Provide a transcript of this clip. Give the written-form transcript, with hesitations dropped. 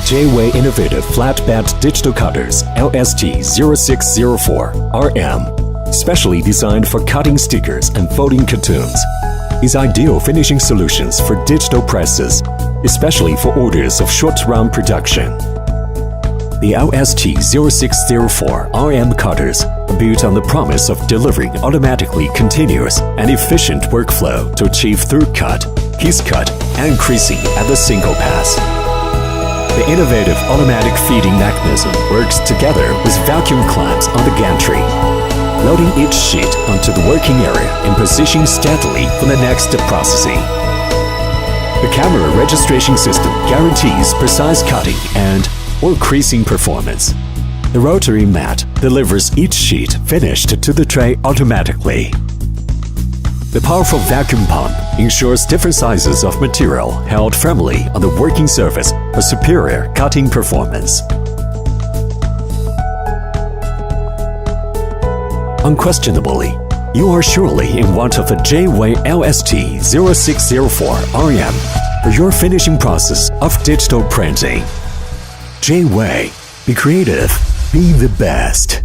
Jwei Innovative Flatbed Digital Cutters LST-0604-RM, specially designed for cutting stickers and folding cartoons, is ideal finishing solutions for digital presses, especially for orders of short-run production. The LST-0604-RM cutters are built on the promise of delivering automatically continuous and efficient workflow to achieve through cut, piece cut, and creasing at the single pass. The innovative automatic feeding mechanism works together with vacuum clamps on the gantry, loading each sheet onto the working area and positioning steadily for the next processing. The camera registration system guarantees precise cutting or creasing performance. The rotary mat delivers each sheet finished to the tray automatically. The powerful vacuum pump ensures different sizes of material held firmly on the working surface for superior cutting performance. Unquestionably, you are surely in want of a Jwei LST-0604-RM for your finishing process of digital printing. Jwei, be creative, be the best.